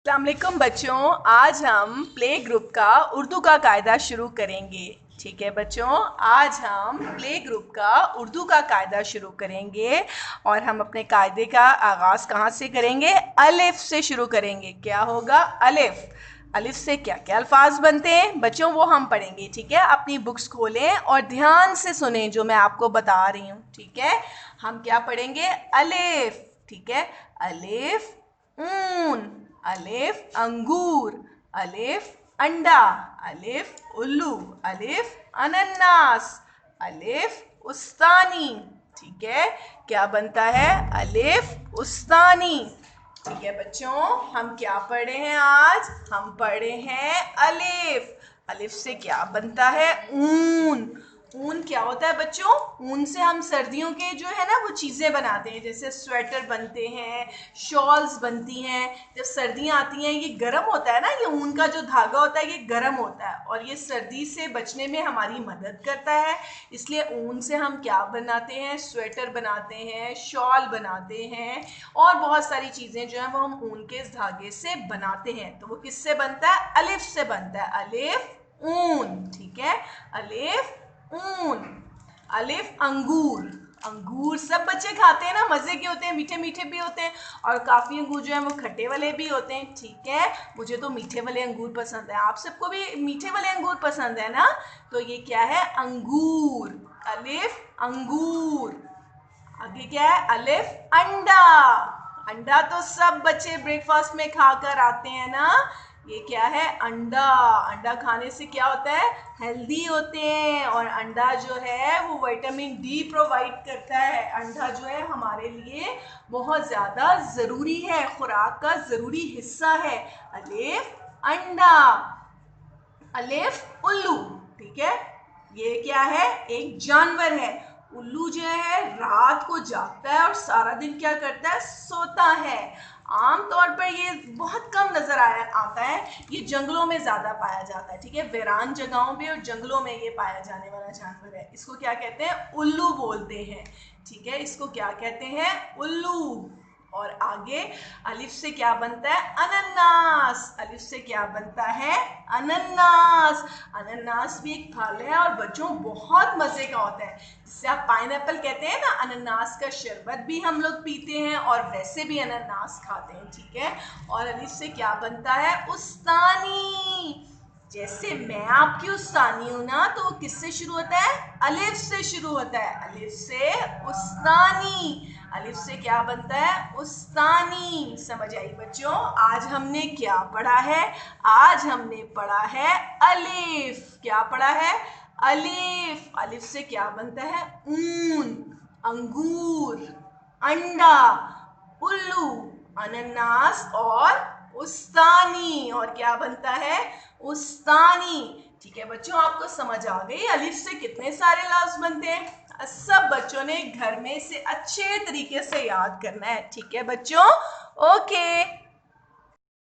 अस्सलामुअलैकुम बच्चों, आज हम प्ले ग्रुप का उर्दू का कायदा शुरू करेंगे। ठीक है बच्चों, आज हम प्ले ग्रुप का उर्दू का कायदा शुरू करेंगे और हम अपने कायदे का आगाज़ कहाँ से करेंगे? अलिफ से शुरू करेंगे। क्या होगा? अलिफ। अलिफ से क्या क्या अल्फाज बनते हैं बच्चों, वो हम पढ़ेंगे। ठीक है, अपनी बुक्स खोलें और ध्यान से सुने जो मैं आपको बता रही हूँ। ठीक है, हम क्या पढ़ेंगे? अलिफ। ठीक है, अलिफ ऊन, अलिफ अंगूर, अलिफ अंडा, अलिफ उल्लू, अलिफ अनन्नास, अलिफ उस्तानी। ठीक है, क्या बनता है? अलिफ उस्तानी। ठीक है बच्चों, हम क्या पढ़े हैं आज? हम पढ़े हैं अलिफ। अलिफ से क्या बनता है? ऊन। ऊन क्या होता है बच्चों? ऊन से हम सर्दियों के जो है ना वो चीज़ें बनाते हैं, जैसे स्वेटर बनते हैं, शॉल्स बनती हैं। जब सर्दियाँ आती हैं, ये गर्म होता है ना, ये ऊन का जो धागा होता है ये गर्म होता है और ये सर्दी से बचने में हमारी मदद करता है। इसलिए ऊन से हम क्या बनाते हैं? स्वेटर बनाते हैं, शॉल बनाते हैं और बहुत सारी चीज़ें जो हैं वो हम ऊन के इस धागे से बनाते हैं। तो वो किससे बनता है? अलिफ से बनता है। अलिफ ऊन। ठीक है, अलिफ ऊन। अलिफ अंगूर। अंगूर सब बच्चे खाते हैं ना, मज़े के होते हैं, मीठे मीठे भी होते हैं और काफ़ी अंगूर जो है वो खट्टे वाले भी होते हैं। ठीक है, मुझे तो मीठे वाले अंगूर पसंद है, आप सबको भी मीठे वाले अंगूर पसंद है ना? तो ये क्या है? अंगूर। अलिफ अंगूर। आगे क्या है? अलिफ अंडा। अंडा तो सब बच्चे ब्रेकफास्ट में खाकर आते हैं ना। ये क्या है? अंडा। अंडा खाने से क्या होता है? हेल्दी होते हैं और अंडा जो है वो विटामिन डी प्रोवाइड करता है। अंडा जो है हमारे लिए बहुत ज़्यादा ज़रूरी है, खुराक का ज़रूरी हिस्सा है। अलिफ अंडा। अलिफ उल्लू। ठीक है, ये क्या है? एक जानवर है। उल्लू जो है रात को जागता है और सारा दिन क्या करता है? सोता है। आमतौर पर ये बहुत कम नजर आता है, ये जंगलों में ज्यादा पाया जाता है। ठीक है, वीरान जगहों पे और जंगलों में ये पाया जाने वाला जानवर है। इसको क्या कहते हैं? उल्लू बोलते हैं। ठीक है, इसको क्या कहते हैं? उल्लू। और आगे अलिफ से क्या बनता है? अनन्नास। अलिफ से क्या बनता है? अनन्नास। अनन्नास भी एक फल है और बच्चों बहुत मजे का होता है, जिससे आप पाइनएप्पल कहते हैं ना। अनन्नास का शरबत भी हम लोग पीते हैं और वैसे भी अनन्नास खाते हैं। ठीक है, और अलिफ से क्या बनता है? उस्तानी। जैसे मैं आपकी उस्तानी हूं ना, तो वो किससे शुरू होता है? अलिफ से शुरू होता है। अलिफ से उस्तानी। अलिफ से क्या बनता है? उस्तानी। समझ आई बच्चों? आज हमने क्या पढ़ा है? आज हमने पढ़ा है अलिफ। क्या पढ़ा है? अलिफ। अलिफ से क्या बनता है? ऊन, अंगूर, अंडा, उल्लू, अनन्नास और उस्तानी। और क्या बनता है? उस्तानी। ठीक है बच्चों, आपको समझ आ गई अलिफ से कितने सारे लफ्ज बनते हैं? सब बच्चों ने घर में इसे अच्छे तरीके से याद करना है। ठीक है बच्चों, ओके।